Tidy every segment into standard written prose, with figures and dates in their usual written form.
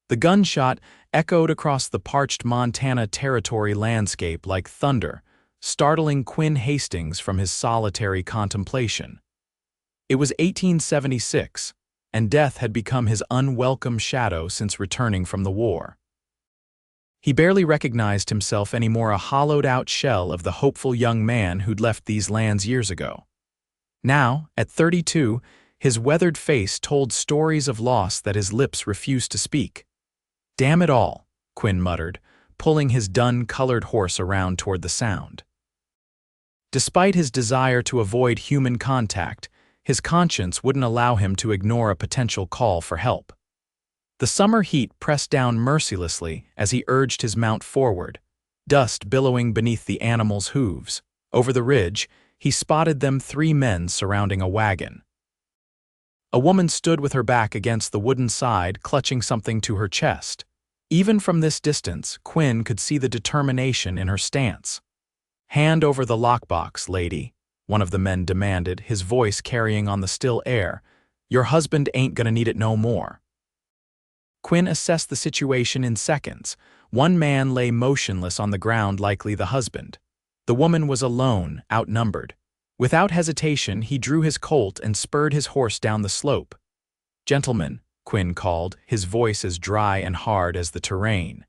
The gunshot echoed across the parched Montana Territory landscape like thunder, startling Quinn Hastings from his solitary contemplation. It was 1876, and death had become his unwelcome shadow since returning from the war. He barely recognized himself anymore, a hollowed-out shell of the hopeful young man who'd left these lands years ago. Now, at 32, his weathered face told stories of loss that his lips refused to speak. "Damn it all," Quinn muttered, pulling his dun-colored horse around toward the sound. Despite his desire to avoid human contact, his conscience wouldn't allow him to ignore a potential call for help. The summer heat pressed down mercilessly as he urged his mount forward, dust billowing beneath the animal's hooves. Over the ridge, he spotted them 3 men surrounding a wagon. A woman stood with her back against the wooden side, clutching something to her chest. Even from this distance, Quinn could see the determination in her stance. "Hand over the lockbox, lady," one of the men demanded, his voice carrying on the still air. "Your husband ain't gonna need it no more." Quinn assessed the situation in seconds. One man lay motionless on the ground, likely the husband. The woman was alone, outnumbered. Without hesitation, he drew his Colt and spurred his horse down the slope. "Gentlemen," Quinn called, his voice as dry and hard as the terrain.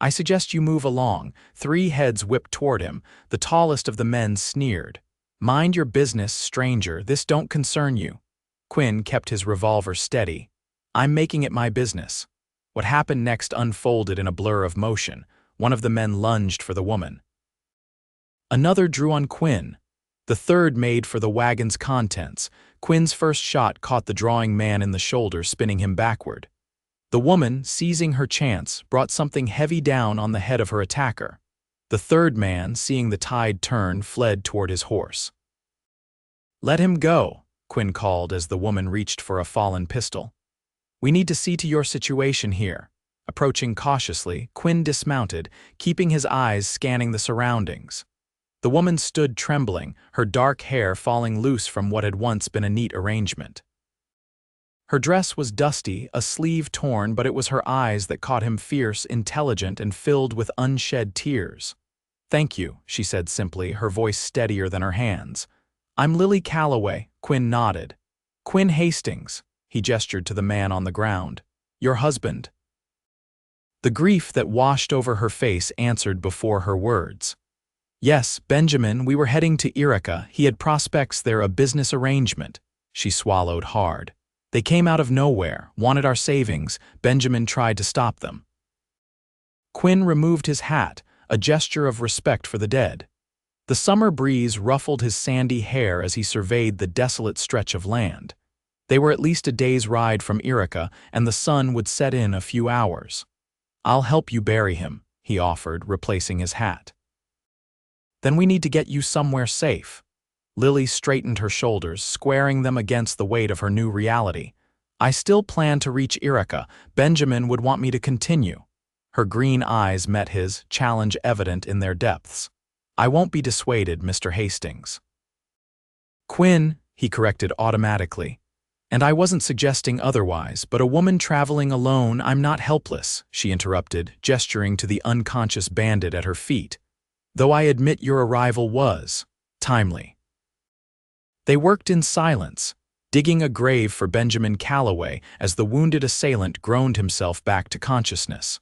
"I suggest you move along." 3 heads whipped toward him. The tallest of the men sneered. "Mind your business, stranger. This don't concern you." Quinn kept his revolver steady. "I'm making it my business." What happened next unfolded in a blur of motion. One of the men lunged for the woman. Another drew on Quinn. The third made for the wagon's contents. Quinn's first shot caught the drawing man in the shoulder, spinning him backward. The woman, seizing her chance, brought something heavy down on the head of her attacker. The third man, seeing the tide turn, fled toward his horse. "Let him go," Quinn called as the woman reached for a fallen pistol. "We need to see to your situation here." Approaching cautiously, Quinn dismounted, keeping his eyes scanning the surroundings. The woman stood trembling, her dark hair falling loose from what had once been a neat arrangement. Her dress was dusty, a sleeve torn, but it was her eyes that caught him, fierce, intelligent, and filled with unshed tears. "Thank you," she said simply, her voice steadier than her hands. "I'm Lily Calloway," Quinn nodded. "Quinn Hastings," he gestured to the man on the ground. "Your husband." The grief that washed over her face answered before her words. "Yes, Benjamin, we were heading to Irica. He had prospects there, a business arrangement." She swallowed hard. "They came out of nowhere, wanted our savings. Benjamin tried to stop them." Quinn removed his hat, a gesture of respect for the dead. The summer breeze ruffled his sandy hair as he surveyed the desolate stretch of land. They were at least a day's ride from Irica, and the sun would set in a few hours. "I'll help you bury him," he offered, replacing his hat. "Then we need to get you somewhere safe." Lily straightened her shoulders, squaring them against the weight of her new reality. "I still plan to reach Irica. Benjamin would want me to continue." Her green eyes met his, challenge evident in their depths. "I won't be dissuaded, Mr. Hastings." "Quinn," he corrected automatically. "And I wasn't suggesting otherwise, but a woman traveling alone, I'm not helpless," she interrupted, gesturing to the unconscious bandit at her feet. "Though I admit your arrival was timely." They worked in silence, digging a grave for Benjamin Calloway as the wounded assailant groaned himself back to consciousness.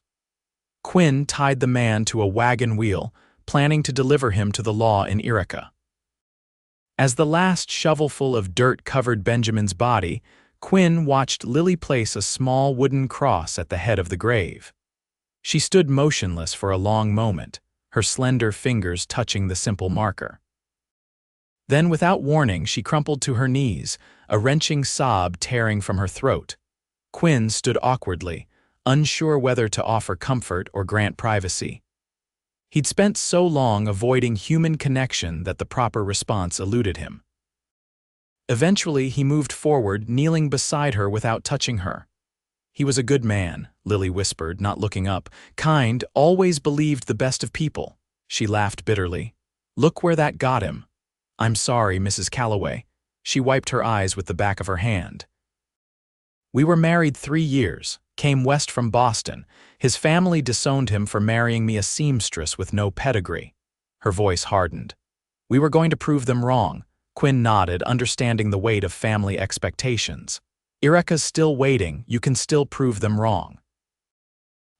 Quinn tied the man to a wagon wheel, planning to deliver him to the law in Irica. As the last shovelful of dirt covered Benjamin's body, Quinn watched Lily place a small wooden cross at the head of the grave. She stood motionless for a long moment, her slender fingers touching the simple marker. Then, without warning, she crumpled to her knees, a wrenching sob tearing from her throat. Quinn stood awkwardly, unsure whether to offer comfort or grant privacy. He'd spent so long avoiding human connection that the proper response eluded him. Eventually, he moved forward, kneeling beside her without touching her. "He was a good man," Lily whispered, not looking up. "Kind, always believed the best of people." She laughed bitterly. "Look where that got him." "I'm sorry, Mrs. Calloway." She wiped her eyes with the back of her hand. "We were married 3 years," Came west from Boston. His family disowned him for marrying me, a seamstress with no pedigree." Her voice hardened. "We were going to prove them wrong." Quinn nodded, understanding the weight of family expectations. "Erica's still waiting. You can still prove them wrong."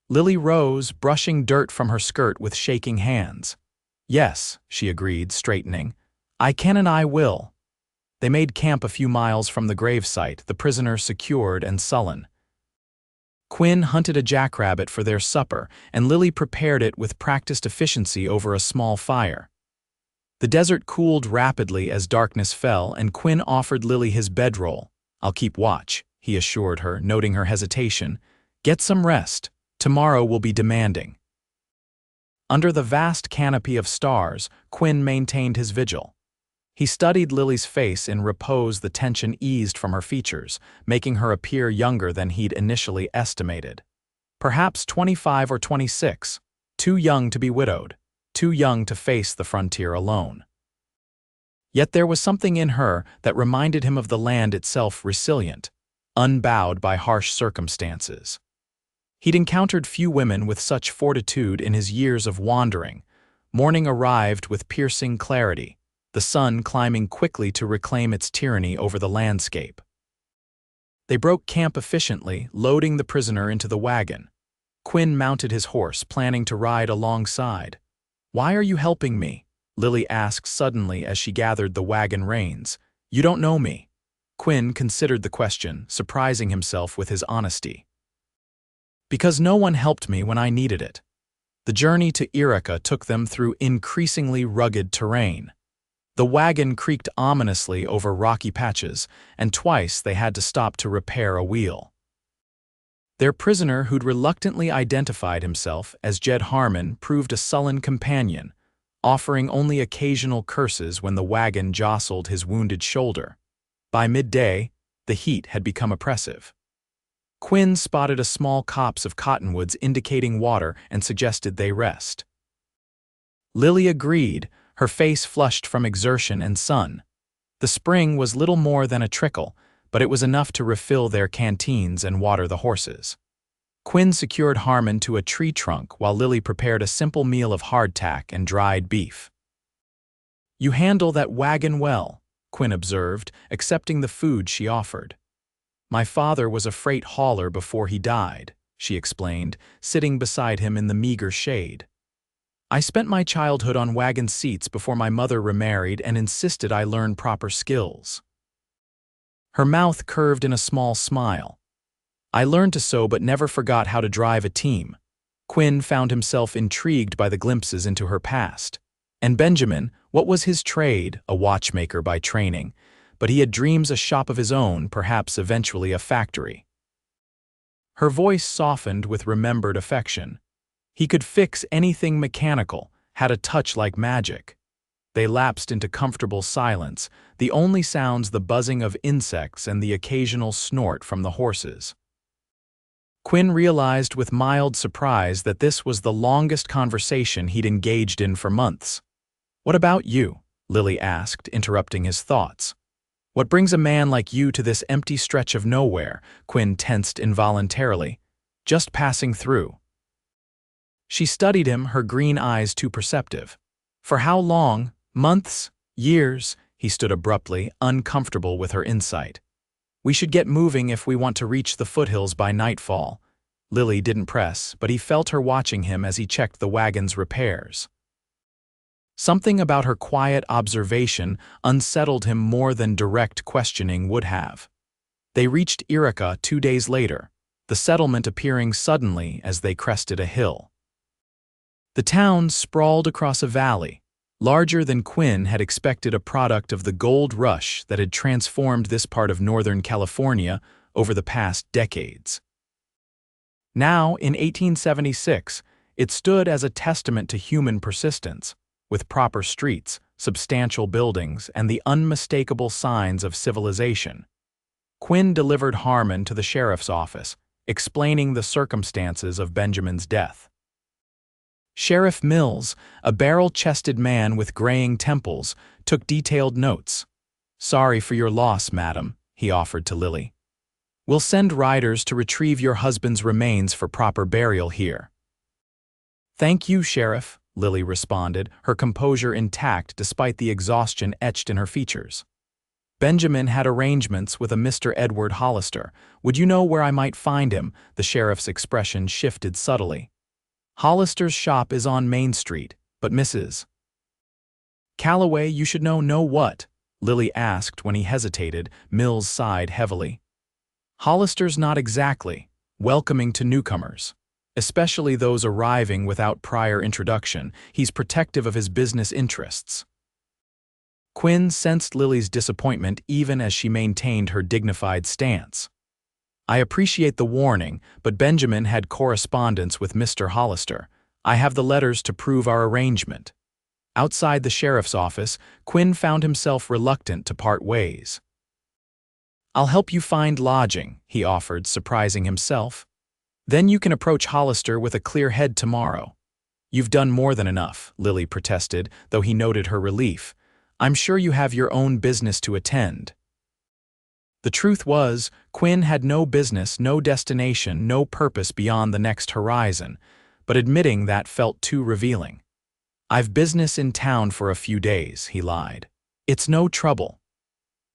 Lily rose, brushing dirt from her skirt with shaking hands. "Yes," she agreed, straightening. "I can and I will." They made camp a few miles from the gravesite, the prisoner secured and sullen. Quinn hunted a jackrabbit for their supper, and Lily prepared it with practiced efficiency over a small fire. The desert cooled rapidly as darkness fell, and Quinn offered Lily his bedroll. "I'll keep watch," he assured her, noting her hesitation. "Get some rest. Tomorrow will be demanding." Under the vast canopy of stars, Quinn maintained his vigil. He studied Lily's face in repose. The tension eased from her features, making her appear younger than he'd initially estimated. Perhaps 25 or 26, too young to be widowed, too young to face the frontier alone. Yet there was something in her that reminded him of the land itself, resilient, unbowed by harsh circumstances. He'd encountered few women with such fortitude in his years of wandering. Morning arrived with piercing clarity, the sun climbing quickly to reclaim its tyranny over the landscape. They broke camp efficiently, loading the prisoner into the wagon. Quinn mounted his horse, planning to ride alongside. "Why are you helping me?" Lily asked suddenly as she gathered the wagon reins. "You don't know me." Quinn considered the question, surprising himself with his honesty. "Because no one helped me when I needed it." The journey to Erica took them through increasingly rugged terrain. The wagon creaked ominously over rocky patches, and twice they had to stop to repair a wheel. Their prisoner, who'd reluctantly identified himself as Jed Harmon, proved a sullen companion, offering only occasional curses when the wagon jostled his wounded shoulder. By midday, the heat had become oppressive. Quinn spotted a small copse of cottonwoods indicating water and suggested they rest. Lily agreed, her face flushed from exertion and sun. The spring was little more than a trickle, but it was enough to refill their canteens and water the horses. Quinn secured Harmon to a tree trunk while Lily prepared a simple meal of hardtack and dried beef. "You handle that wagon well," Quinn observed, accepting the food she offered. "My father was a freight hauler before he died," she explained, sitting beside him in the meager shade. "I spent my childhood on wagon seats before my mother remarried and insisted I learn proper skills." Her mouth curved in a small smile. "I learned to sew but never forgot how to drive a team." Quinn found himself intrigued by the glimpses into her past. And Benjamin, what was his trade? A watchmaker by training, but he had dreams, a shop of his own, perhaps eventually a factory. Her voice softened with remembered affection. He could fix anything mechanical, had a touch like magic. They lapsed into comfortable silence, the only sounds the buzzing of insects and the occasional snort from the horses. Quinn realized with mild surprise that this was the longest conversation he'd engaged in for months. "What about you?" Lily asked, interrupting his thoughts. "What brings a man like you to this empty stretch of nowhere?" Quinn tensed involuntarily. "Just passing through." She studied him, her green eyes too perceptive. "For how long? Months? Years?" He stood abruptly, uncomfortable with her insight. "We should get moving if we want to reach the foothills by nightfall." Lily didn't press, but he felt her watching him as he checked the wagon's repairs. Something about her quiet observation unsettled him more than direct questioning would have. They reached Erica 2 days later, the settlement appearing suddenly as they crested a hill. The town sprawled across a valley, larger than Quinn had expected, a product of the gold rush that had transformed this part of Northern California over the past decades. Now, in 1876, it stood as a testament to human persistence, with proper streets, substantial buildings, and the unmistakable signs of civilization. Quinn delivered Harmon to the sheriff's office, explaining the circumstances of Benjamin's death. Sheriff Mills, a barrel-chested man with graying temples, took detailed notes. "Sorry for your loss, madam," he offered to Lily. We'll send riders to retrieve your husband's remains for proper burial here." "Thank you, Sheriff," Lily responded, her composure intact despite the exhaustion etched in her features. "Benjamin had arrangements with a Mr. Edward Hollister. Would you know where I might find him?" The sheriff's expression shifted subtly. "Hollister's shop is on Main Street, but Mrs. Calloway, you should know what?" Lily asked when he hesitated. Mills sighed heavily. "Hollister's not exactly welcoming to newcomers, especially those arriving without prior introduction. He's protective of his business interests." Quinn sensed Lily's disappointment even as she maintained her dignified stance. "I appreciate the warning, but Benjamin had correspondence with Mr. Hollister. I have the letters to prove our arrangement." Outside the sheriff's office, Quinn found himself reluctant to part ways. "I'll help you find lodging," he offered, surprising himself. "Then you can approach Hollister with a clear head tomorrow." "You've done more than enough," Lily protested, though he noted her relief. "I'm sure you have your own business to attend." The truth was, Quinn had no business, no destination, no purpose beyond the next horizon, but admitting that felt too revealing. "I've business in town for a few days," he lied. "It's no trouble."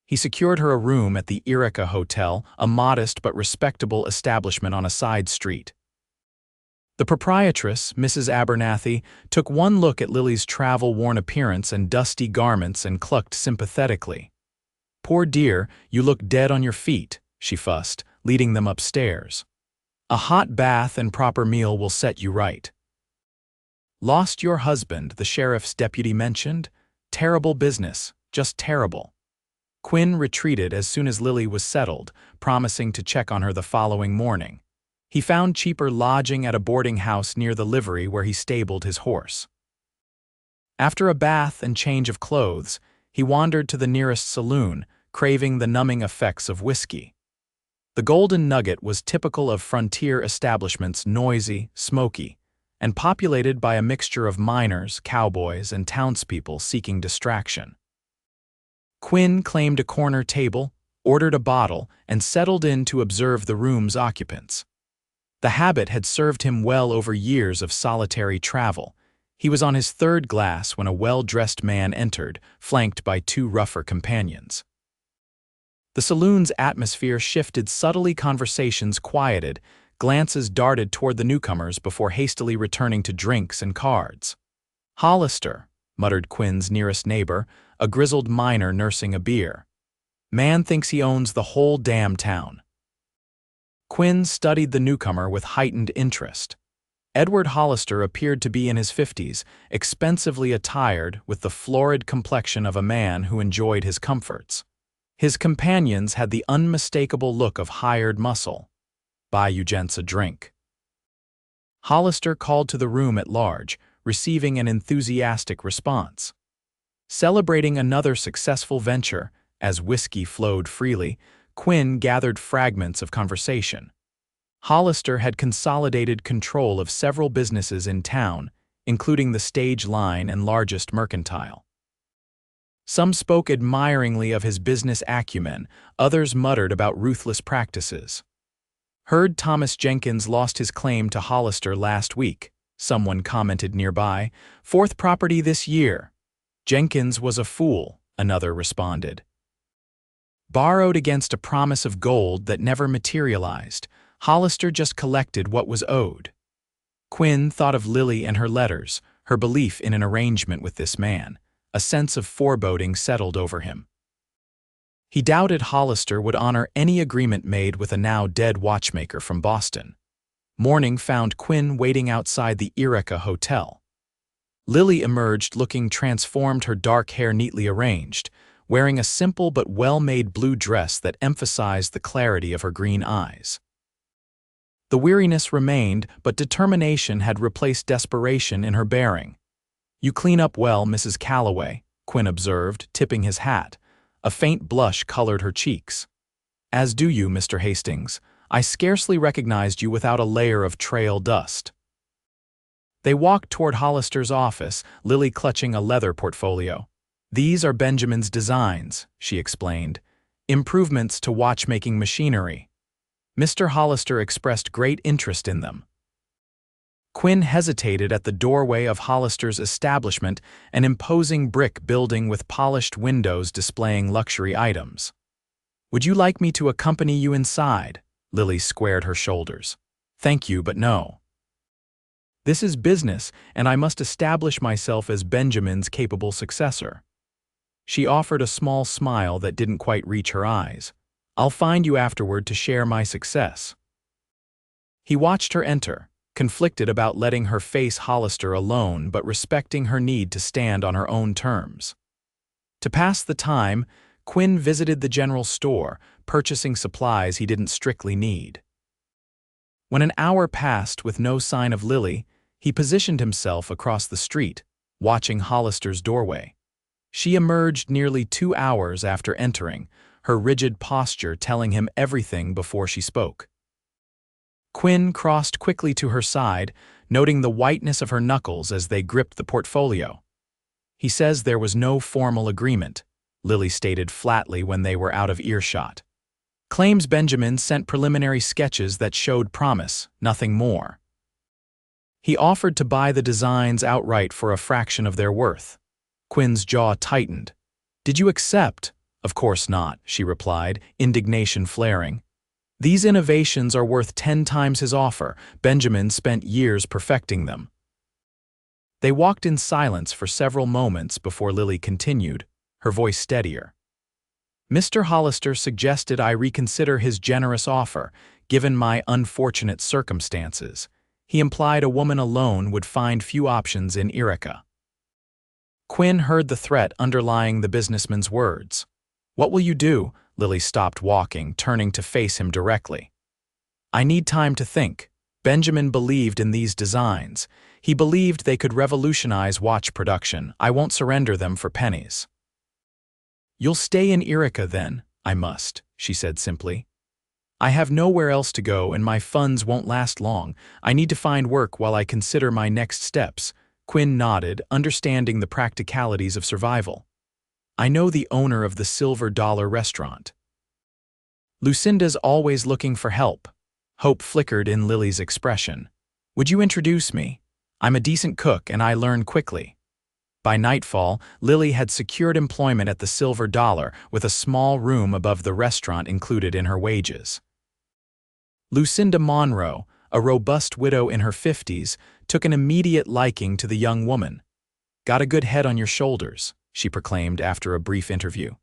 He secured her a room at the Erika Hotel, a modest but respectable establishment on a side street. The proprietress, Mrs. Abernathy, took one look at Lily's travel-worn appearance and dusty garments and clucked sympathetically. "Poor dear, you look dead on your feet," she fussed, leading them upstairs. "A hot bath and proper meal will set you right." "Lost your husband," the sheriff's deputy mentioned. "Terrible business, just terrible." Quinn retreated as soon as Lily was settled, promising to check on her the following morning. He found cheaper lodging at a boarding house near the livery where he stabled his horse. After a bath and change of clothes, he wandered to the nearest saloon, craving the numbing effects of whiskey. The Golden Nugget was typical of frontier establishments, noisy, smoky, and populated by a mixture of miners, cowboys, and townspeople seeking distraction. Quinn claimed a corner table, ordered a bottle, and settled in to observe the room's occupants. The habit had served him well over years of solitary travel. He was on his third glass when a well-dressed man entered, flanked by two rougher companions. The saloon's atmosphere shifted subtly, conversations quieted, glances darted toward the newcomers before hastily returning to drinks and cards. "Hollister," muttered Quinn's nearest neighbor, a grizzled miner nursing a beer. "Man thinks he owns the whole damn town." Quinn studied the newcomer with heightened interest. Edward Hollister appeared to be in his 50s, expensively attired with the florid complexion of a man who enjoyed his comforts. His companions had the unmistakable look of hired muscle. "Buy you gents a drink." Hollister called to the room at large, receiving an enthusiastic response. Celebrating another successful venture, as whiskey flowed freely, Quinn gathered fragments of conversation. Hollister had consolidated control of several businesses in town, including the stage line and largest mercantile. Some spoke admiringly of his business acumen, others muttered about ruthless practices. "Heard Thomas Jenkins lost his claim to Hollister last week," someone commented nearby. "Fourth property this year." "Jenkins was a fool," another responded. "Borrowed against a promise of gold that never materialized. Hollister just collected what was owed." Quinn thought of Lily and her letters, her belief in an arrangement with this man. A sense of foreboding settled over him. He doubted Hollister would honor any agreement made with a now-dead watchmaker from Boston. Morning found Quinn waiting outside the Erika Hotel. Lily emerged looking transformed, her dark hair neatly arranged, wearing a simple but well-made blue dress that emphasized the clarity of her green eyes. The weariness remained, but determination had replaced desperation in her bearing. "You clean up well, Mrs. Calloway," Quinn observed, tipping his hat. A faint blush colored her cheeks. "As do you, Mr. Hastings. I scarcely recognized you without a layer of trail dust." They walked toward Hollister's office, Lily clutching a leather portfolio. "These are Benjamin's designs," she explained. "Improvements to watchmaking machinery." Mr. Hollister expressed great interest in them. Quinn hesitated at the doorway of Hollister's establishment, an imposing brick building with polished windows displaying luxury items. "Would you like me to accompany you inside?" Lily squared her shoulders. "Thank you, but no. This is business, and I must establish myself as Benjamin's capable successor." She offered a small smile that didn't quite reach her eyes. "I'll find you afterward to share my success." He watched her enter, conflicted about letting her face Hollister alone but respecting her need to stand on her own terms. To pass the time, Quinn visited the general store, purchasing supplies he didn't strictly need. When an hour passed with no sign of Lily, he positioned himself across the street, watching Hollister's doorway. She emerged nearly 2 hours after entering, her rigid posture telling him everything before she spoke. Quinn crossed quickly to her side, noting the whiteness of her knuckles as they gripped the portfolio. "He says there was no formal agreement," Lily stated flatly when they were out of earshot. "Claims Benjamin sent preliminary sketches that showed promise, nothing more." He offered to buy the designs outright for a fraction of their worth. Quinn's jaw tightened. "Did you accept?" "Of course not," she replied, indignation flaring. "These innovations are worth 10 times his offer. Benjamin spent years perfecting them." They walked in silence for several moments before Lily continued, her voice steadier. "Mr. Hollister suggested I reconsider his generous offer, given my unfortunate circumstances. He implied a woman alone would find few options in Irica." Quinn heard the threat underlying the businessman's words. "What will you do?" Lily stopped walking, turning to face him directly. "I need time to think." Benjamin believed in these designs. He believed they could revolutionize watch production. "I won't surrender them for pennies." "You'll stay in Irica then?" "I must," she said simply. "I have nowhere else to go and my funds won't last long. I need to find work while I consider my next steps." Quinn nodded, understanding the practicalities of survival. "I know the owner of the Silver Dollar restaurant." "Lucinda's always looking for help." Hope flickered in Lily's expression. "Would you introduce me? I'm a decent cook and I learn quickly." By nightfall, Lily had secured employment at the Silver Dollar, with a small room above the restaurant included in her wages. Lucinda Monroe, a robust widow in her 50s, took an immediate liking to the young woman. "Got a good head on your shoulders," she proclaimed after a brief interview.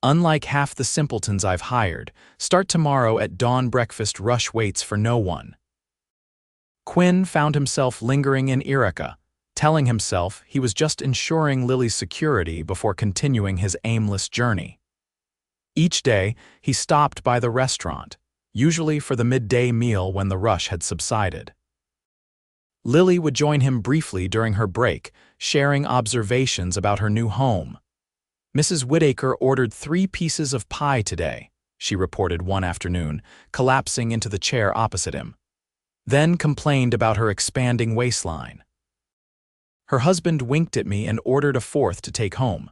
"Unlike half the simpletons I've hired, start tomorrow at dawn breakfast, rush waits for no one." Quinn found himself lingering in Irica, telling himself he was just ensuring Lily's security before continuing his aimless journey. Each day, he stopped by the restaurant, usually for the midday meal when the rush had subsided. Lily would join him briefly during her break, sharing observations about her new home. "Mrs. Whittaker ordered 3 pieces of pie today," she reported one afternoon, collapsing into the chair opposite him. Then complained about her expanding waistline. "Her husband winked at me and ordered a 4th to take home."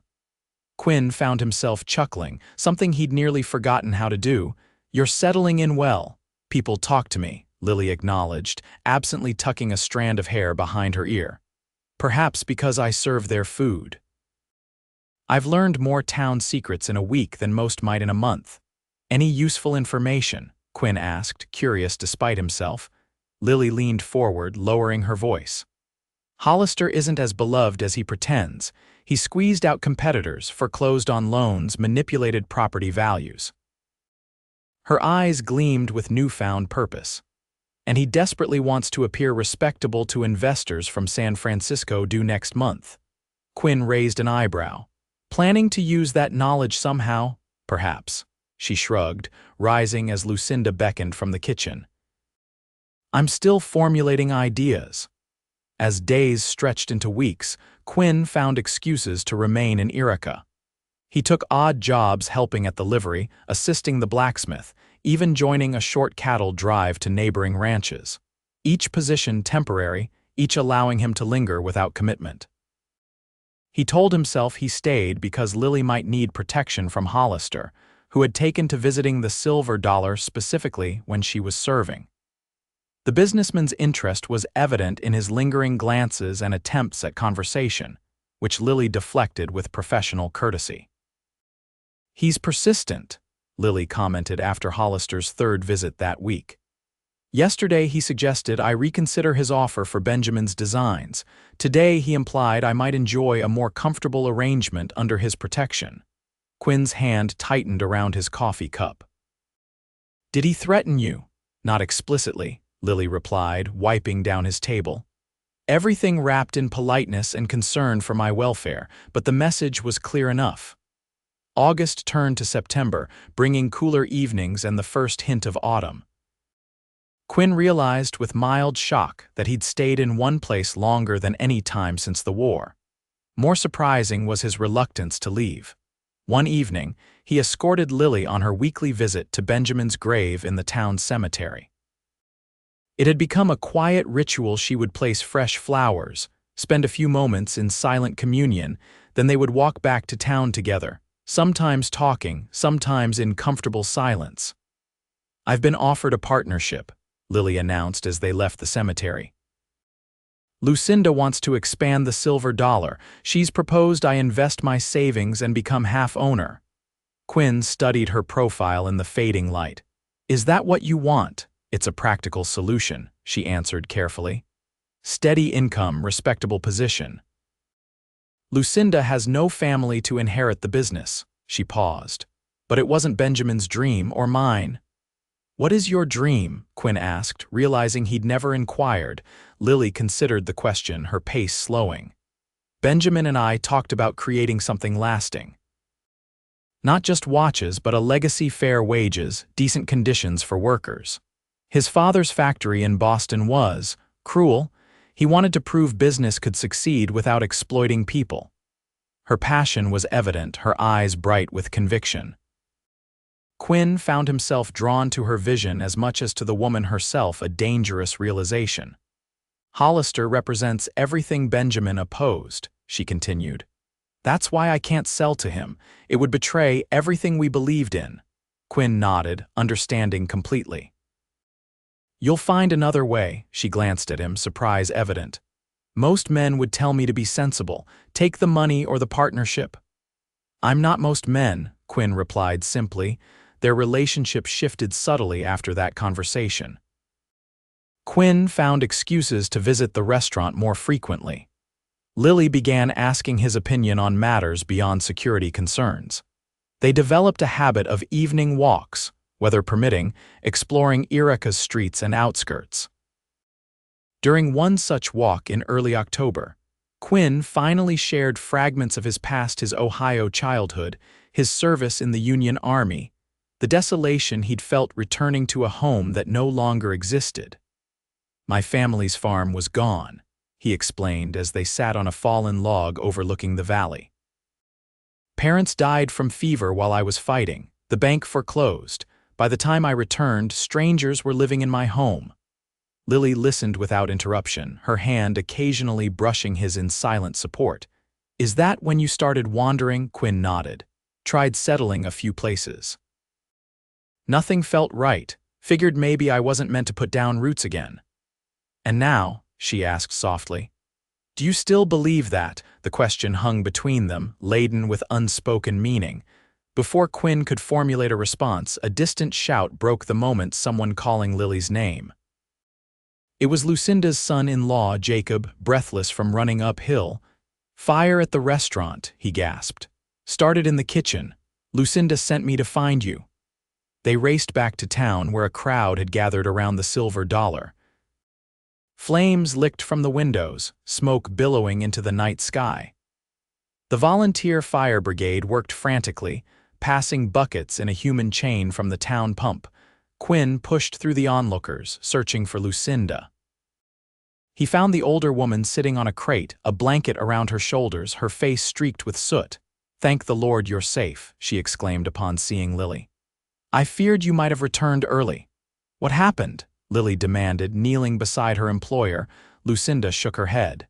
Quinn found himself chuckling, something he'd nearly forgotten how to do. "You're settling in well." "People talk to me," Lily acknowledged, absently tucking a strand of hair behind her ear. "Perhaps because I serve their food." "I've learned more town secrets in a week than most might in a month." "Any useful information?" Quinn asked, curious despite himself. Lily leaned forward, lowering her voice. "Hollister isn't as beloved as he pretends. He squeezed out competitors, foreclosed on loans, manipulated property values." Her eyes gleamed with newfound purpose. "And he desperately wants to appear respectable to investors from San Francisco due next month." Quinn raised an eyebrow. "Planning to use that knowledge somehow?" "Perhaps." She shrugged, rising as Lucinda beckoned from the kitchen. "I'm still formulating ideas." As days stretched into weeks, Quinn found excuses to remain in Irica. He took odd jobs helping at the livery, assisting the blacksmith, even joining a short cattle drive to neighboring ranches. Each position temporary, each allowing him to linger without commitment. He told himself he stayed because Lily might need protection from Hollister, who had taken to visiting the silver dollar specifically when she was serving. The businessman's interest was evident in his lingering glances and attempts at conversation, which Lily deflected with professional courtesy. "He's persistent," Lily commented after Hollister's third visit that week. "Yesterday he suggested I reconsider his offer for Benjamin's designs. Today he implied I might enjoy a more comfortable arrangement under his protection." Quinn's hand tightened around his coffee cup. "Did he threaten you?" "Not explicitly," Lily replied, wiping down his table. "Everything wrapped in politeness and concern for my welfare, but the message was clear enough." August turned to September, bringing cooler evenings and the first hint of autumn. Quinn realized with mild shock that he'd stayed in one place longer than any time since the war. More surprising was his reluctance to leave. One evening, he escorted Lily on her weekly visit to Benjamin's grave in the town cemetery. It had become a quiet ritual. She would place fresh flowers, spend a few moments in silent communion, then they would walk back to town together, sometimes talking, sometimes in comfortable silence. "I've been offered a partnership," Lily announced as they left the cemetery. "Lucinda wants to expand the silver dollar. She's proposed I invest my savings and become half-owner." Quinn studied her profile in the fading light. "Is that what you want?" "It's a practical solution," she answered carefully. "Steady income, respectable position." "Lucinda has no family to inherit the business." She paused. "But it wasn't Benjamin's dream or mine." "What is your dream?" Quinn asked, realizing he'd never inquired. Lily considered the question, her pace slowing. "Benjamin and I talked about creating something lasting. Not just watches, but a legacy, fair wages, decent conditions for workers. His father's factory in Boston was cruel. He wanted to prove business could succeed without exploiting people." Her passion was evident, her eyes bright with conviction. Quinn found himself drawn to her vision as much as to the woman herself, a dangerous realization. "Hollister represents everything Benjamin opposed," she continued. "That's why I can't sell to him. It would betray everything we believed in." Quinn nodded, understanding completely. "You'll find another way," she glanced at him, surprise evident. "Most men would tell me to be sensible, take the money or the partnership." "I'm not most men," Quinn replied simply. Their relationship shifted subtly after that conversation. Quinn found excuses to visit the restaurant more frequently. Lily began asking his opinion on matters beyond security concerns. They developed a habit of evening walks, weather permitting, exploring Eureka's streets and outskirts. During one such walk in early October, Quinn finally shared fragments of his past, his Ohio childhood, his service in the Union Army, the desolation he'd felt returning to a home that no longer existed. "My family's farm was gone," he explained as they sat on a fallen log overlooking the valley. "Parents died from fever while I was fighting. The bank foreclosed. By the time I returned, strangers were living in my home." Lily listened without interruption, her hand occasionally brushing his in silent support. "Is that when you started wandering?" Quinn nodded. "Tried settling a few places. Nothing felt right. Figured maybe I wasn't meant to put down roots again." "And now?" she asked softly. "Do you still believe that?" The question hung between them, laden with unspoken meaning. Before Quinn could formulate a response, a distant shout broke the moment, someone calling Lily's name. It was Lucinda's son-in-law, Jacob, breathless from running uphill. "Fire at the restaurant," he gasped. "Started in the kitchen. Lucinda sent me to find you." They raced back to town where a crowd had gathered around the silver dollar. Flames licked from the windows, smoke billowing into the night sky. The volunteer fire brigade worked frantically, passing buckets in a human chain from the town pump. Quinn pushed through the onlookers, searching for Lucinda. He found the older woman sitting on a crate, a blanket around her shoulders, her face streaked with soot. "Thank the Lord you're safe," she exclaimed upon seeing Lily. "I feared you might have returned early." "What happened?" Lily demanded, kneeling beside her employer. Lucinda shook her head.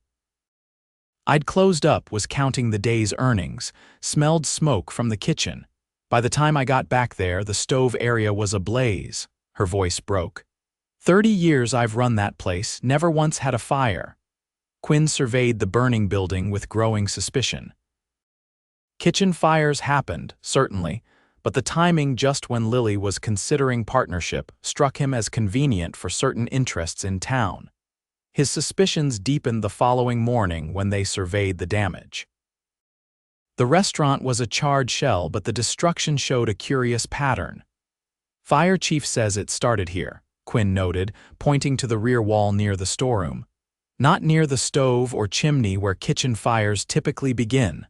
"I'd closed up, was counting the day's earnings, smelled smoke from the kitchen. By the time I got back there, the stove area was ablaze. Her voice broke. 30 years I've run that place, never once had a fire. Quinn surveyed the burning building with growing suspicion. Kitchen fires happened, certainly, but the timing just when Lily was considering partnership struck him as convenient for certain interests in town. His suspicions deepened the following morning when they surveyed the damage. The restaurant was a charred shell, but the destruction showed a curious pattern. Fire chief says it started here, Quinn noted, pointing to the rear wall near the storeroom. Not near the stove or chimney where kitchen fires typically begin.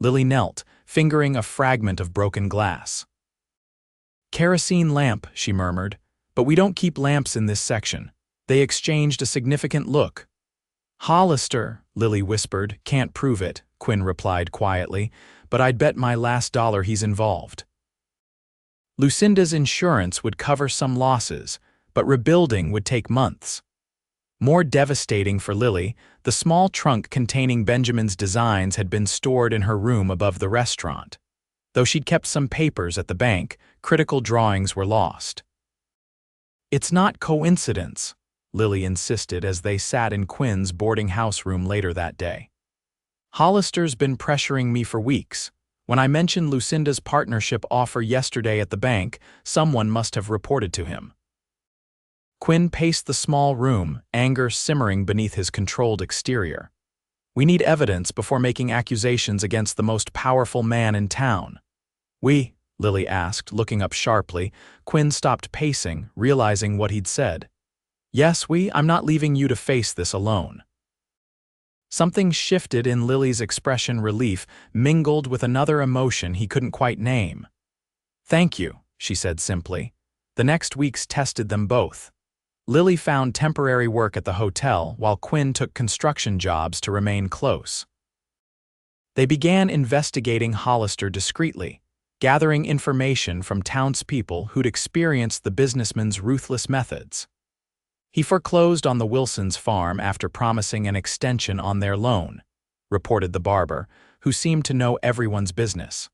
Lily knelt, fingering a fragment of broken glass. Kerosene lamp, she murmured, but we don't keep lamps in this section. They exchanged a significant look. Hollister, Lily whispered, can't prove it, Quinn replied quietly, but I'd bet my last dollar he's involved. Lucinda's insurance would cover some losses, but rebuilding would take months. More devastating for Lily, the small trunk containing Benjamin's designs had been stored in her room above the restaurant. Though she'd kept some papers at the bank, critical drawings were lost. It's not coincidence, Lily insisted as they sat in Quinn's boarding house room later that day. Hollister's been pressuring me for weeks. When I mentioned Lucinda's partnership offer yesterday at the bank, someone must have reported to him. Quinn paced the small room, anger simmering beneath his controlled exterior. We need evidence before making accusations against the most powerful man in town. Lily asked, looking up sharply. Quinn stopped pacing, realizing what he'd said. Yes, I'm not leaving you to face this alone. Something shifted in Lily's expression, relief, mingled with another emotion he couldn't quite name. Thank you, she said simply. The next weeks tested them both. Lily found temporary work at the hotel while Quinn took construction jobs to remain close. They began investigating Hollister discreetly, gathering information from townspeople who'd experienced the businessman's ruthless methods. He foreclosed on the Wilsons' farm after promising an extension on their loan, reported the barber, who seemed to know everyone's business.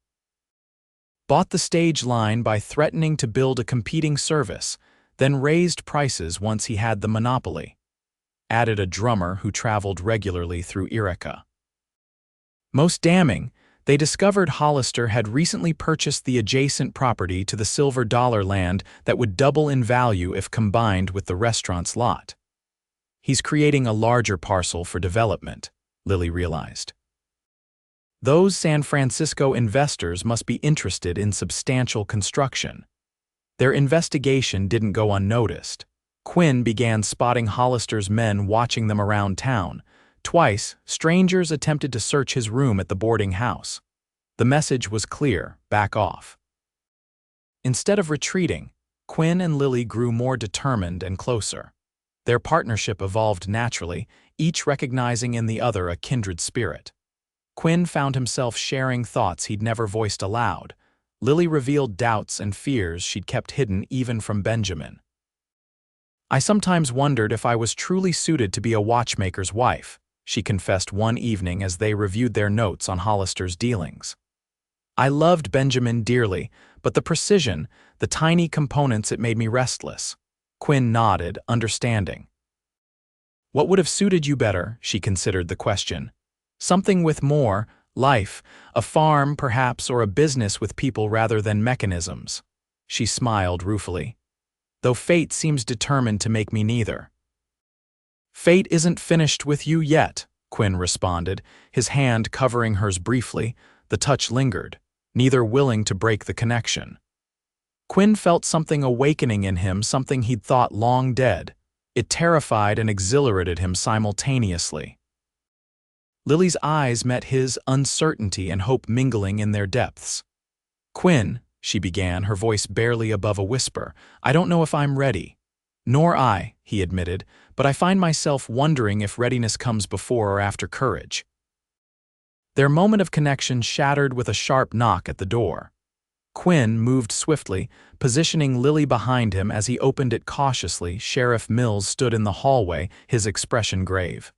Bought the stage line by threatening to build a competing service, then raised prices once he had the monopoly. Added a drummer who traveled regularly through Irica. Most damning, they discovered Hollister had recently purchased the adjacent property to the Silver Dollar land that would double in value if combined with the restaurant's lot. He's creating a larger parcel for development, Lily realized. Those San Francisco investors must be interested in substantial construction. Their investigation didn't go unnoticed. Quinn began spotting Hollister's men watching them around town. Twice, strangers attempted to search his room at the boarding house. The message was clear: back off. Instead of retreating, Quinn and Lily grew more determined and closer. Their partnership evolved naturally, each recognizing in the other a kindred spirit. Quinn found himself sharing thoughts he'd never voiced aloud. Lily revealed doubts and fears she'd kept hidden even from Benjamin. I sometimes wondered if I was truly suited to be a watchmaker's wife, she confessed one evening as they reviewed their notes on Hollister's dealings. I loved Benjamin dearly, but the precision, the tiny components, it made me restless. Quinn nodded, understanding. What would have suited you better? She considered the question. Something with more life, a farm perhaps, or a business with people rather than mechanisms. She smiled ruefully. Though fate seems determined to make me neither. Fate isn't finished with you yet, Quinn responded, his hand covering hers briefly. The touch lingered, neither willing to break the connection. Quinn felt something awakening in him, something he'd thought long dead. It terrified and exhilarated him simultaneously. Lily's eyes met his, uncertainty and hope mingling in their depths. Quinn, she began, her voice barely above a whisper, I don't know if I'm ready. Nor I, he admitted, but I find myself wondering if readiness comes before or after courage. Their moment of connection shattered with a sharp knock at the door. Quinn moved swiftly, positioning Lily behind him as he opened it cautiously. Sheriff Mills stood in the hallway, his expression grave.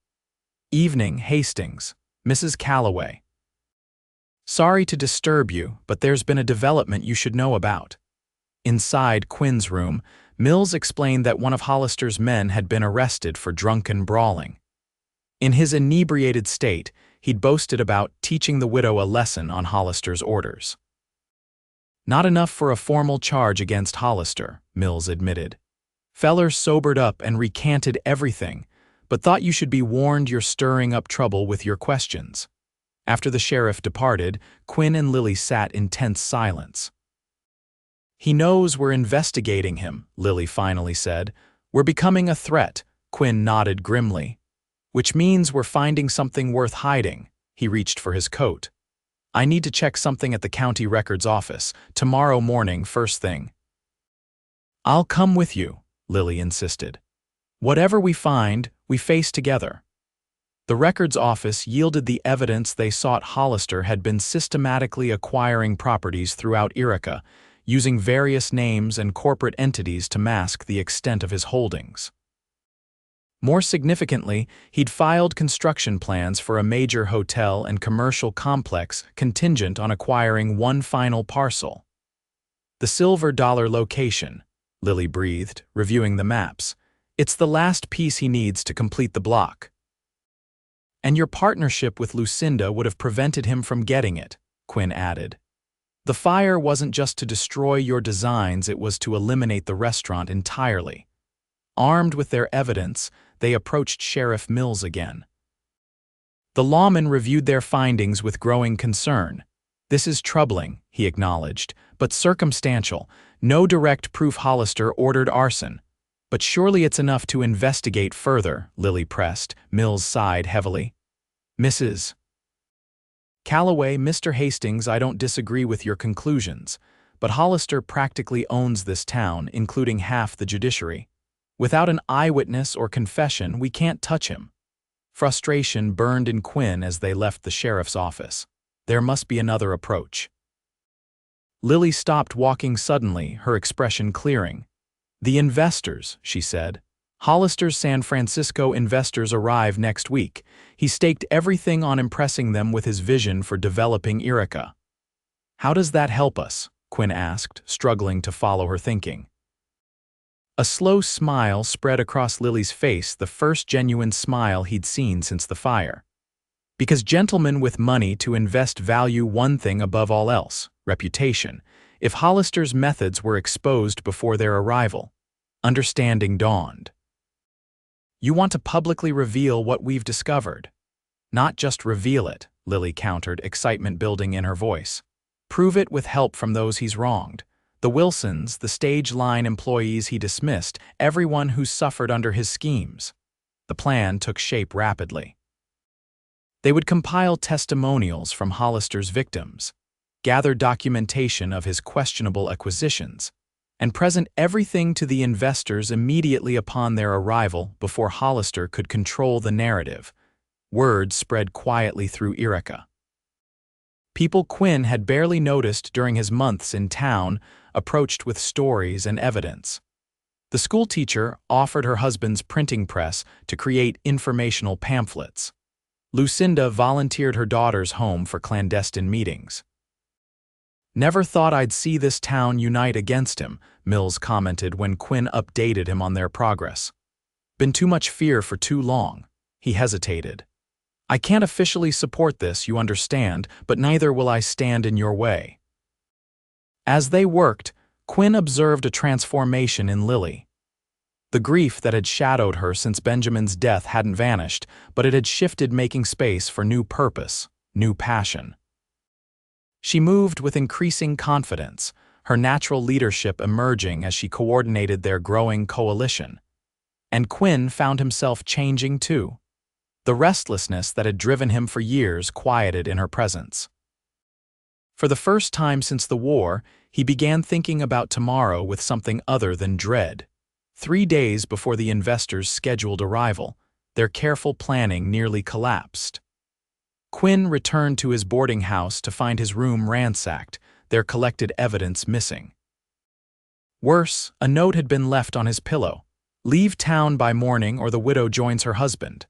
Evening, Hastings. Mrs. Calloway. "Sorry to disturb you, but there's been a development you should know about." Inside Quinn's room, Mills explained that one of Hollister's men had been arrested for drunken brawling. In his inebriated state, he'd boasted about teaching the widow a lesson on Hollister's orders. "Not enough for a formal charge against Hollister," Mills admitted. "Feller sobered up and recanted everything, but thought you should be warned you're stirring up trouble with your questions." After the sheriff departed, Quinn and Lily sat in tense silence. "He knows we're investigating him," Lily finally said. "We're becoming a threat," Quinn nodded grimly. "Which means we're finding something worth hiding." He reached for his coat. "I need to check something at the county records office, tomorrow morning first thing." "I'll come with you," Lily insisted. "Whatever we find, we face together." The records office yielded the evidence they sought. Hollister had been systematically acquiring properties throughout Irica, using various names and corporate entities to mask the extent of his holdings. More significantly, he'd filed construction plans for a major hotel and commercial complex contingent on acquiring one final parcel. "The Silver Dollar location," Lily breathed, reviewing the maps. "It's the last piece he needs to complete the block." "And your partnership with Lucinda would have prevented him from getting it," Quinn added. "The fire wasn't just to destroy your designs, it was to eliminate the restaurant entirely." Armed with their evidence, they approached Sheriff Mills again. The lawman reviewed their findings with growing concern. "This is troubling," he acknowledged, "but circumstantial. No direct proof Hollister ordered arson." "But surely it's enough to investigate further," Lily pressed. Mills sighed heavily. "Mrs. Calloway, Mr. Hastings, I don't disagree with your conclusions, but Hollister practically owns this town, including half the judiciary. Without an eyewitness or confession, we can't touch him." Frustration burned in Quinn as they left the sheriff's office. There must be another approach. Lily stopped walking suddenly, her expression clearing. "The investors," she said. "Hollister's San Francisco investors arrive next week. He staked everything on impressing them with his vision for developing Irica." "How does that help us?" Quinn asked, struggling to follow her thinking. A slow smile spread across Lily's face, the first genuine smile he'd seen since the fire. "Because gentlemen with money to invest value one thing above all else: reputation. If Hollister's methods were exposed before their arrival, understanding dawned." "You want to publicly reveal what we've discovered." "Not just reveal it," Lily countered, excitement building in her voice. "Prove it with help from those he's wronged. The Wilsons, the stage line employees he dismissed, everyone who suffered under his schemes." The plan took shape rapidly. They would compile testimonials from Hollister's victims, gather documentation of his questionable acquisitions, and present everything to the investors immediately upon their arrival before Hollister could control the narrative. Word spread quietly through Irica. People Quinn had barely noticed during his months in town approached with stories and evidence. The schoolteacher offered her husband's printing press to create informational pamphlets. Lucinda volunteered her daughter's home for clandestine meetings. "Never thought I'd see this town unite against him," Mills commented when Quinn updated him on their progress. "Been too much fear for too long." He hesitated. "I can't officially support this, you understand, but neither will I stand in your way." As they worked, Quinn observed a transformation in Lily. The grief that had shadowed her since Benjamin's death hadn't vanished, but it had shifted, making space for new purpose, new passion. She moved with increasing confidence, her natural leadership emerging as she coordinated their growing coalition. And Quinn found himself changing too. The restlessness that had driven him for years quieted in her presence. For the first time since the war, he began thinking about tomorrow with something other than dread. 3 days before the investors' scheduled arrival, their careful planning nearly collapsed. Quinn returned to his boarding house to find his room ransacked, their collected evidence missing. Worse, a note had been left on his pillow. "Leave town by morning or the widow joins her husband."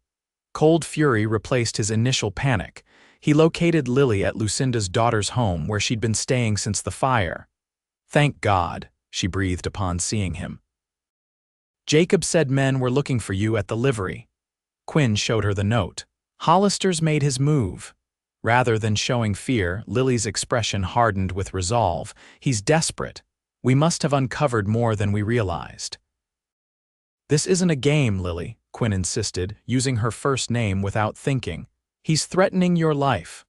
Cold fury replaced his initial panic. He located Lily at Lucinda's daughter's home where she'd been staying since the fire. "Thank God," she breathed upon seeing him. "Jacob said men were looking for you at the livery." Quinn showed her the note. Hollister's made his move. Rather than showing fear, Lily's expression hardened with resolve. "He's desperate. We must have uncovered more than we realized." "This isn't a game, Lily," Quinn insisted, using her first name without thinking. "He's threatening your life."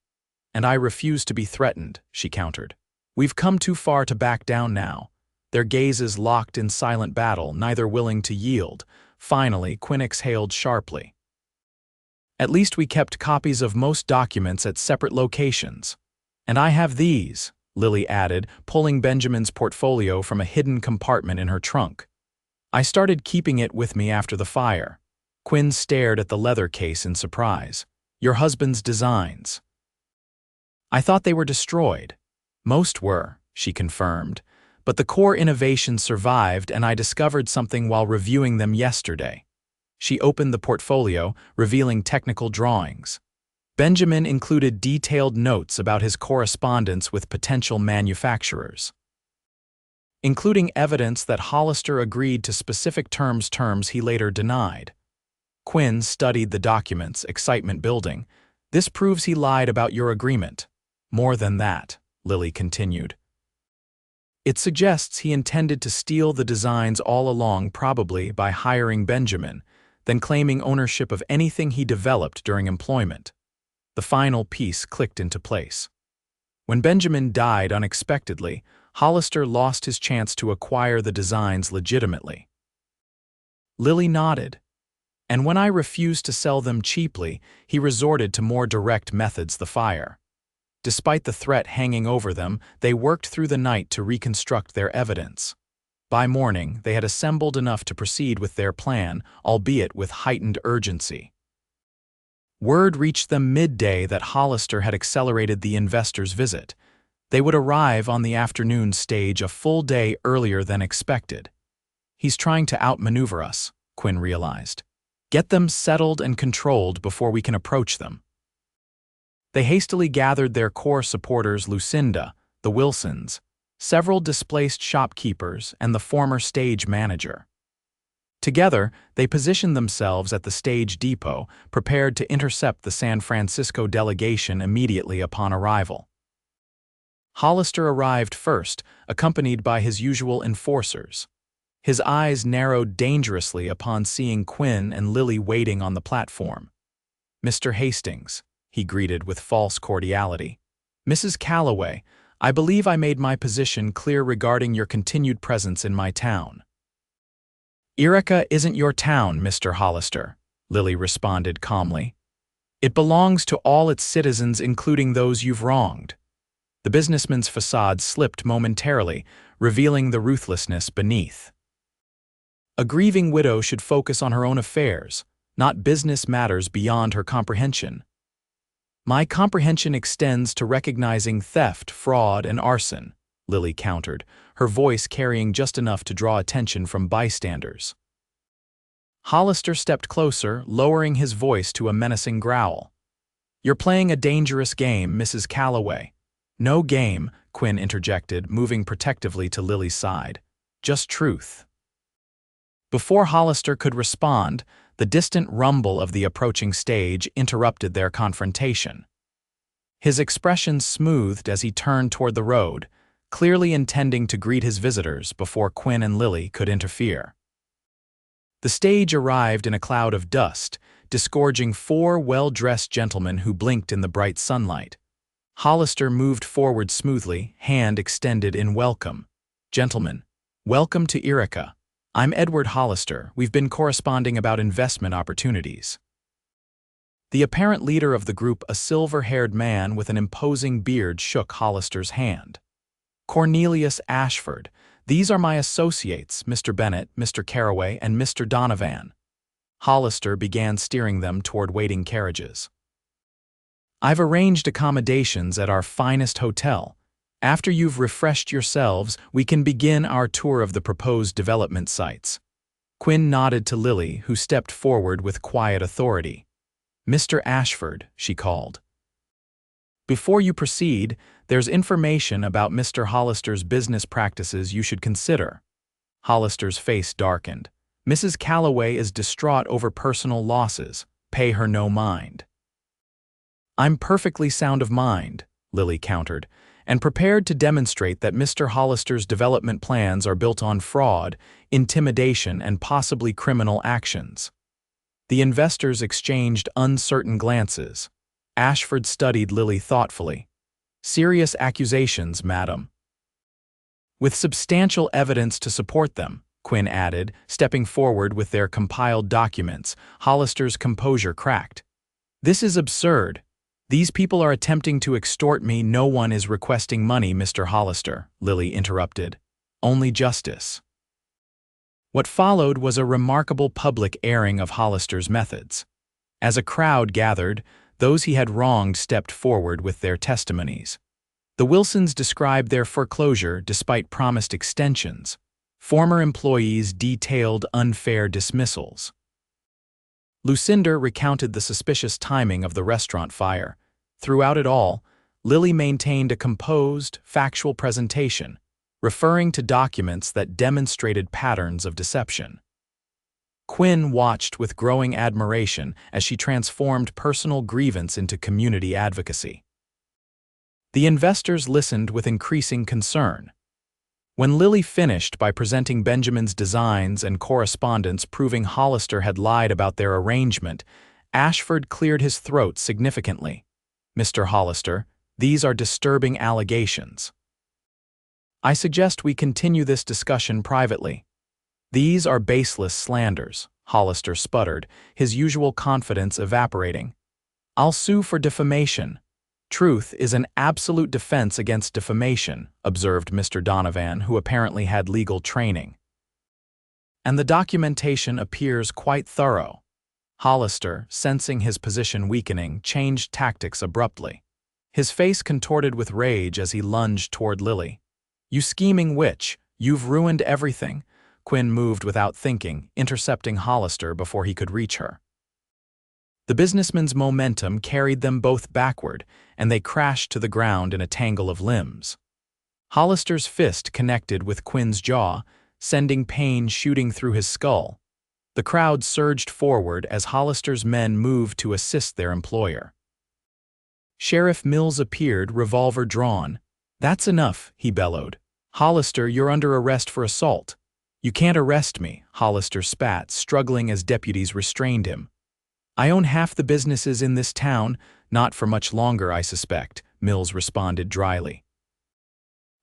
"And I refuse to be threatened," she countered. "We've come too far to back down now." Their gazes locked in silent battle, neither willing to yield. Finally, Quinn exhaled sharply. "At least we kept copies of most documents at separate locations. And I have these," Lily added, pulling Benjamin's portfolio from a hidden compartment in her trunk. "I started keeping it with me after the fire." Quinn stared at the leather case in surprise. "Your husband's designs." "I thought they were destroyed." "Most were," she confirmed. "But the core innovation survived, and I discovered something while reviewing them yesterday." She opened the portfolio, revealing technical drawings. Benjamin included detailed notes about his correspondence with potential manufacturers, including evidence that Hollister agreed to specific terms he later denied. Quinn studied the documents, excitement building. "This proves he lied about your agreement." "More than that," Lily continued. "It suggests he intended to steal the designs all along, probably by hiring Benjamin, then claiming ownership of anything he developed during employment." The final piece clicked into place. When Benjamin died unexpectedly, Hollister lost his chance to acquire the designs legitimately. Lily nodded. "And when I refused to sell them cheaply, he resorted to more direct methods: the fire." Despite the threat hanging over them, they worked through the night to reconstruct their evidence. By morning, they had assembled enough to proceed with their plan, albeit with heightened urgency. Word reached them midday that Hollister had accelerated the investor's visit. They would arrive on the afternoon stage a full day earlier than expected. "He's trying to outmaneuver us," Quinn realized. "Get them settled and controlled before we can approach them." They hastily gathered their core supporters: Lucinda, the Wilsons, several displaced shopkeepers, and the former stage manager. Together, they positioned themselves at the stage depot, prepared to intercept the San Francisco delegation immediately upon arrival. Hollister arrived first, accompanied by his usual enforcers. His eyes narrowed dangerously upon seeing Quinn and Lily waiting on the platform. "Mr. Hastings," he greeted with false cordiality. "Mrs. Calloway, I believe I made my position clear regarding your continued presence in my town." "Irica isn't your town, Mr. Hollister," Lily responded calmly. "It belongs to all its citizens, including those you've wronged." The businessman's facade slipped momentarily, revealing the ruthlessness beneath. A grieving widow should focus on her own affairs, not business matters beyond her comprehension. "My comprehension extends to recognizing theft, fraud, and arson," Lily countered, her voice carrying just enough to draw attention from bystanders. Hollister stepped closer, lowering his voice to a menacing growl. "You're playing a dangerous game, Mrs. Calloway." "No game," Quinn interjected, moving protectively to Lily's side. "Just truth." Before Hollister could respond, the distant rumble of the approaching stage interrupted their confrontation. His expression smoothed as he turned toward the road, clearly intending to greet his visitors before Quinn and Lily could interfere. The stage arrived in a cloud of dust, disgorging 4 well-dressed gentlemen who blinked in the bright sunlight. Hollister moved forward smoothly, hand extended in welcome. "Gentlemen, welcome to Irica. I'm Edward Hollister. We've been corresponding about investment opportunities." The apparent leader of the group, a silver-haired man with an imposing beard, shook Hollister's hand. "Cornelius Ashford. These are my associates, Mr. Bennett, Mr. Caraway, and Mr. Donovan." Hollister began steering them toward waiting carriages. "I've arranged accommodations at our finest hotel. After you've refreshed yourselves, we can begin our tour of the proposed development sites." Quinn nodded to Lily, who stepped forward with quiet authority. "Mr. Ashford," she called. Before you proceed, there's information about Mr. Hollister's business practices you should consider. Hollister's face darkened. Mrs. Calloway is distraught over personal losses. Pay her no mind. I'm perfectly sound of mind, Lily countered, and prepared to demonstrate that Mr. Hollister's development plans are built on fraud, intimidation, and possibly criminal actions. The investors exchanged uncertain glances. Ashford studied Lily thoughtfully. Serious accusations, madam. With substantial evidence to support them, Quinn added, stepping forward with their compiled documents. Hollister's composure cracked. This is absurd. These people are attempting to extort me. No one is requesting money, Mr. Hollister, Lily interrupted. Only justice. What followed was a remarkable public airing of Hollister's methods. As a crowd gathered, those he had wronged stepped forward with their testimonies. The Wilsons described their foreclosure despite promised extensions. Former employees detailed unfair dismissals. Lucinda recounted the suspicious timing of the restaurant fire. Throughout it all, Lily maintained a composed, factual presentation, referring to documents that demonstrated patterns of deception. Quinn watched with growing admiration as she transformed personal grievance into community advocacy. The investors listened with increasing concern. When Lily finished by presenting Benjamin's designs and correspondence proving Hollister had lied about their arrangement, Ashford cleared his throat significantly. Mr. Hollister, these are disturbing allegations. I suggest we continue this discussion privately. These are baseless slanders, Hollister sputtered, his usual confidence evaporating. I'll sue for defamation. Truth is an absolute defense against defamation, observed Mr. Donovan, who apparently had legal training. And the documentation appears quite thorough. Hollister, sensing his position weakening, changed tactics abruptly. His face contorted with rage as he lunged toward Lily. You scheming witch, you've ruined everything. Quinn moved without thinking, intercepting Hollister before he could reach her. The businessman's momentum carried them both backward, and they crashed to the ground in a tangle of limbs. Hollister's fist connected with Quinn's jaw, sending pain shooting through his skull. The crowd surged forward as Hollister's men moved to assist their employer. Sheriff Mills appeared, revolver drawn. That's enough, he bellowed. Hollister, you're under arrest for assault. You can't arrest me, Hollister spat, struggling as deputies restrained him. I own half the businesses in this town, not for much longer, I suspect, Mills responded dryly.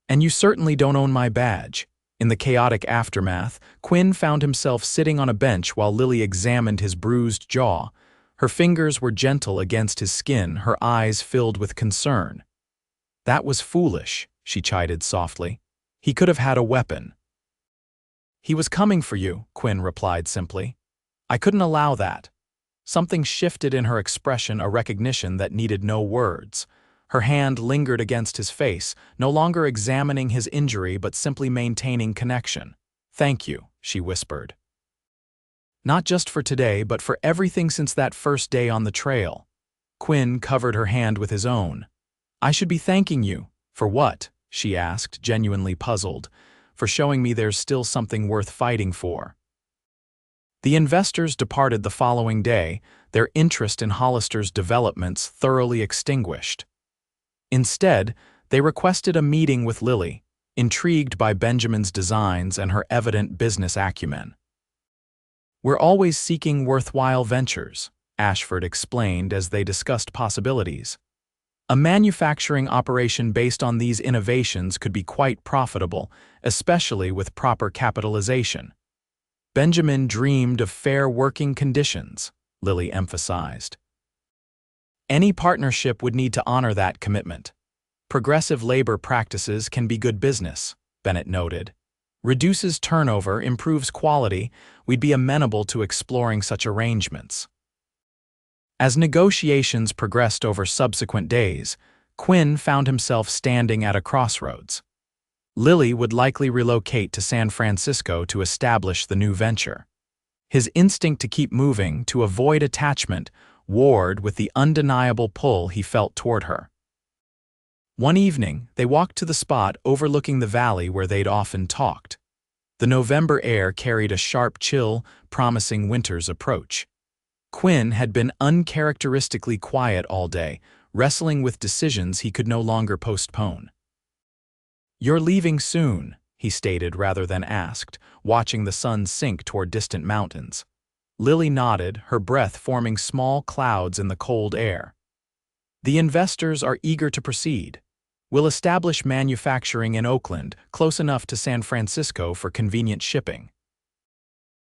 And you certainly don't own my badge. In the chaotic aftermath, Quinn found himself sitting on a bench while Lily examined his bruised jaw. Her fingers were gentle against his skin, her eyes filled with concern. That was foolish, she chided softly. He could have had a weapon. He was coming for you, Quinn replied simply. I couldn't allow that. Something shifted in her expression, a recognition that needed no words. Her hand lingered against his face, no longer examining his injury but simply maintaining connection. Thank you, she whispered. Not just for today, but for everything since that first day on the trail. Quinn covered her hand with his own. I should be thanking you. For what? She asked, genuinely puzzled. For showing me there's still something worth fighting for. The investors departed the following day, their interest in Hollister's developments thoroughly extinguished. Instead, they requested a meeting with Lily, intrigued by Benjamin's designs and her evident business acumen. We're always seeking worthwhile ventures, Ashford explained as they discussed possibilities. A manufacturing operation based on these innovations could be quite profitable, especially with proper capitalization. Benjamin dreamed of fair working conditions, Lily emphasized. Any partnership would need to honor that commitment. Progressive labor practices can be good business, Bennett noted. Reduces turnover, improves quality, we'd be amenable to exploring such arrangements. As negotiations progressed over subsequent days, Quinn found himself standing at a crossroads. Lily would likely relocate to San Francisco to establish the new venture. His instinct to keep moving, to avoid attachment, warred with the undeniable pull he felt toward her. One evening, they walked to the spot overlooking the valley where they'd often talked. The November air carried a sharp chill, promising winter's approach. Quinn had been uncharacteristically quiet all day, wrestling with decisions he could no longer postpone. "You're leaving soon," he stated rather than asked, watching the sun sink toward distant mountains. Lily nodded, her breath forming small clouds in the cold air. "The investors are eager to proceed. We'll establish manufacturing in Oakland, close enough to San Francisco for convenient shipping."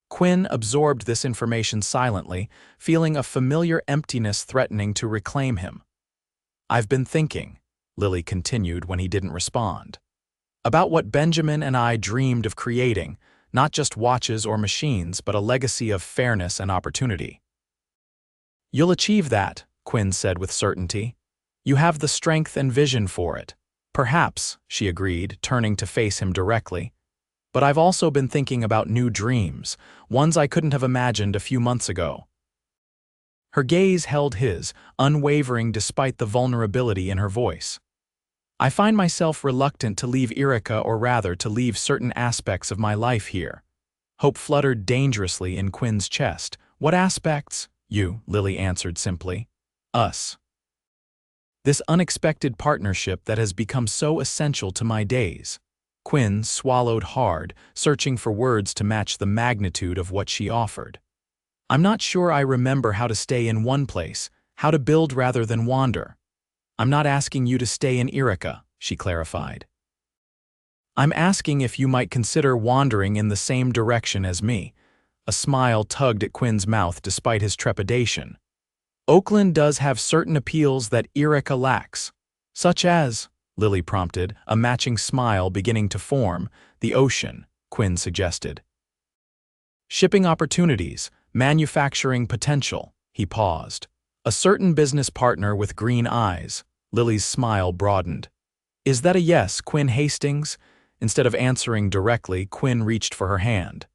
Quinn absorbed this information silently, feeling a familiar emptiness threatening to reclaim him. "I've been thinking," Lily continued when he didn't respond, "about what Benjamin and I dreamed of creating, not just watches or machines, but a legacy of fairness and opportunity." "You'll achieve that," Quinn said with certainty. "You have the strength and vision for it." "Perhaps," she agreed, turning to face him directly. "But I've also been thinking about new dreams, ones I couldn't have imagined a few months ago." Her gaze held his, unwavering despite the vulnerability in her voice. "I find myself reluctant to leave Erica, or rather to leave certain aspects of my life here." Hope fluttered dangerously in Quinn's chest. "What aspects?" "You," Lily answered simply. "Us. This unexpected partnership that has become so essential to my days." Quinn swallowed hard, searching for words to match the magnitude of what she offered. "I'm not sure I remember how to stay in one place, how to build rather than wander." "I'm not asking you to stay in Erica," she clarified. "I'm asking if you might consider wandering in the same direction as me." A smile tugged at Quinn's mouth despite his trepidation. "Oakland does have certain appeals that Erica lacks." "Such as?" Lily prompted, a matching smile beginning to form. "The ocean," Quinn suggested. "Shipping opportunities, manufacturing potential." He paused. "A certain business partner with green eyes." Lily's smile broadened. "Is that a yes, Quinn Hastings?" Instead of answering directly, Quinn reached for her hand.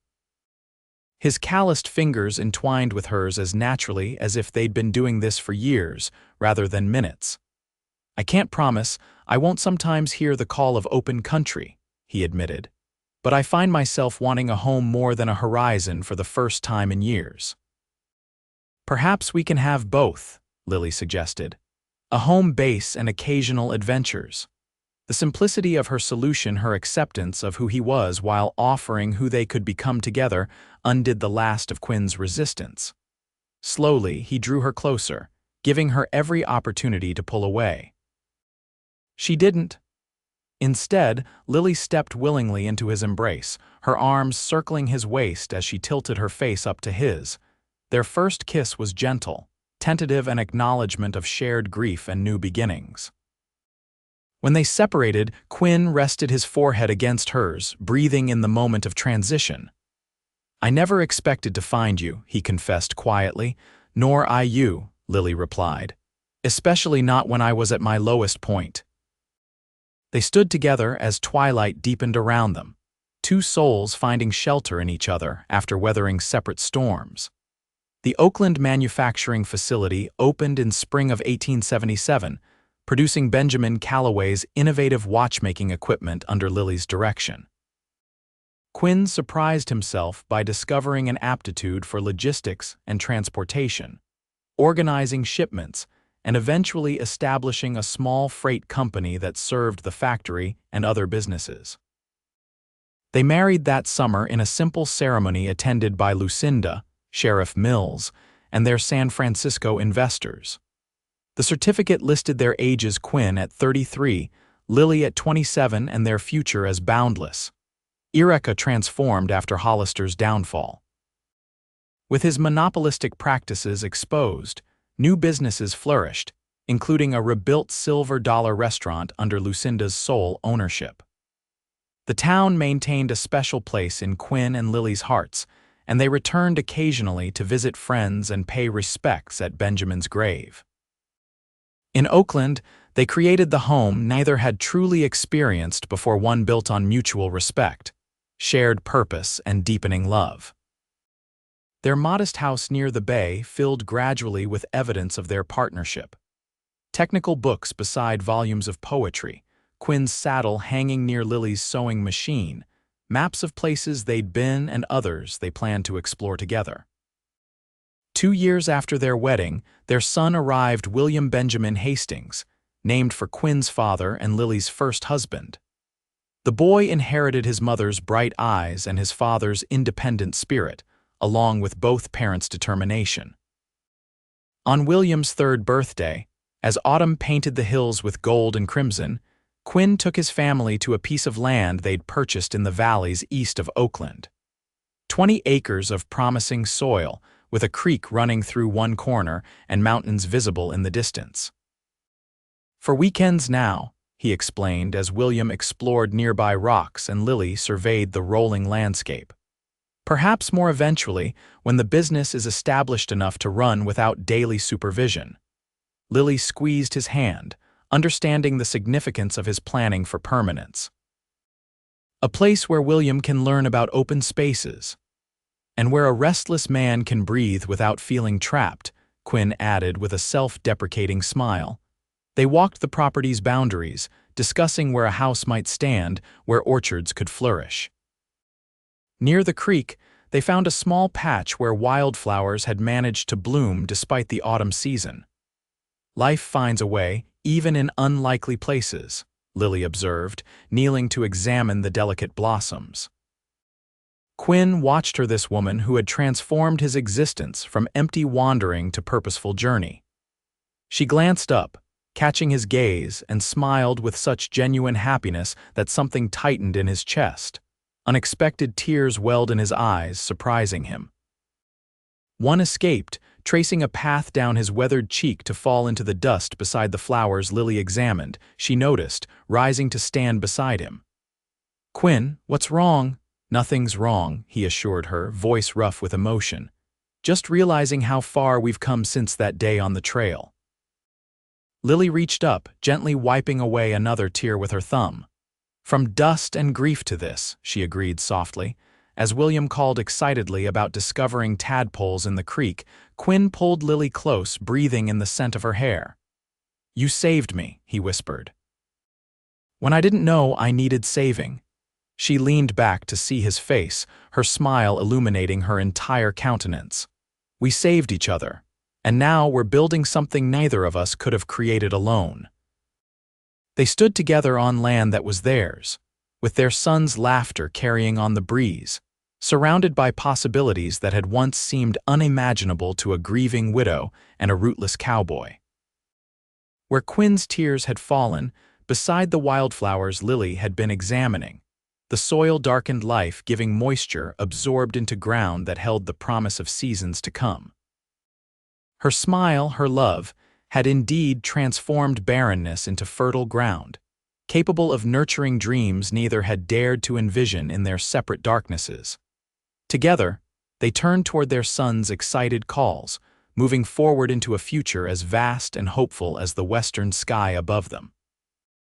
His calloused fingers entwined with hers as naturally as if they'd been doing this for years, rather than minutes. "I can't promise, I won't sometimes hear the call of open country," he admitted. "But I find myself wanting a home more than a horizon for the first time in years." "Perhaps we can have both," Lily suggested. "A home base and occasional adventures." The simplicity of her solution, her acceptance of who he was while offering who they could become together, undid the last of Quinn's resistance. Slowly, he drew her closer, giving her every opportunity to pull away. She didn't. Instead, Lily stepped willingly into his embrace, her arms circling his waist as she tilted her face up to his. Their first kiss was gentle, tentative, an acknowledgement of shared grief and new beginnings. When they separated, Quinn rested his forehead against hers, breathing in the moment of transition. "I never expected to find you," he confessed quietly. "Nor I you," Lily replied. "Especially not when I was at my lowest point." They stood together as twilight deepened around them, two souls finding shelter in each other after weathering separate storms. The Oakland manufacturing facility opened in spring of 1877, producing Benjamin Calloway's innovative watchmaking equipment under Lily's direction. Quinn surprised himself by discovering an aptitude for logistics and transportation, organizing shipments, and eventually establishing a small freight company that served the factory and other businesses. They married that summer in a simple ceremony attended by Lucinda, Sheriff Mills, and their San Francisco investors. The certificate listed their ages: Quinn at 33, Lily at 27, and their future as boundless. Erica transformed after Hollister's downfall. With his monopolistic practices exposed, new businesses flourished, including a rebuilt Silver Dollar restaurant under Lucinda's sole ownership. The town maintained a special place in Quinn and Lily's hearts, and they returned occasionally to visit friends and pay respects at Benjamin's grave. In Oakland, they created the home neither had truly experienced before, one built on mutual respect, shared purpose, and deepening love. Their modest house near the bay filled gradually with evidence of their partnership. technical books beside volumes of poetry, Quinn's saddle hanging near Lily's sewing machine, maps of places they'd been and others they planned to explore together. 2 years after their wedding, their son arrived, William Benjamin Hastings, named for Quinn's father and Lily's first husband. The boy inherited his mother's bright eyes and his father's independent spirit, along with both parents' determination. On William's 3rd birthday, as autumn painted the hills with gold and crimson, Quinn took his family to a piece of land they'd purchased in the valleys east of Oakland. 20 acres of promising soil, with a creek running through one corner and mountains visible in the distance. "For weekends now," he explained as William explored nearby rocks and Lily surveyed the rolling landscape. "Perhaps more eventually, when the business is established enough to run without daily supervision." Lily squeezed his hand, understanding the significance of his planning for permanence. "A place where William can learn about open spaces, and where a restless man can breathe without feeling trapped," Quinn added with a self-deprecating smile. They walked the property's boundaries, discussing where a house might stand, where orchards could flourish. Near the creek, they found a small patch where wildflowers had managed to bloom despite the autumn season. "Life finds a way, even in unlikely places," Lily observed, kneeling to examine the delicate blossoms. Quinn watched her, this woman who had transformed his existence from empty wandering to purposeful journey. She glanced up, catching his gaze, and smiled with such genuine happiness that something tightened in his chest. Unexpected tears welled in his eyes, surprising him. One escaped, tracing a path down his weathered cheek to fall into the dust beside the flowers Lily examined, she noticed, rising to stand beside him. "Quinn, what's wrong?" "Nothing's wrong," he assured her, voice rough with emotion. "Just realizing how far we've come since that day on the trail." Lily reached up, gently wiping away another tear with her thumb. "From dust and grief to this," she agreed softly. As William called excitedly about discovering tadpoles in the creek, Quinn pulled Lily close, breathing in the scent of her hair. "You saved me," he whispered. "When I didn't know I needed saving." She leaned back to see his face, her smile illuminating her entire countenance. "We saved each other, and now we're building something neither of us could have created alone." They stood together on land that was theirs, with their son's laughter carrying on the breeze, surrounded by possibilities that had once seemed unimaginable to a grieving widow and a rootless cowboy. Where Quinn's tears had fallen, beside the wildflowers Lily had been examining, the soil-darkened life giving moisture absorbed into ground that held the promise of seasons to come. Her smile, her love, had indeed transformed barrenness into fertile ground, capable of nurturing dreams neither had dared to envision in their separate darknesses. Together, they turned toward their son's excited calls, moving forward into a future as vast and hopeful as the western sky above them.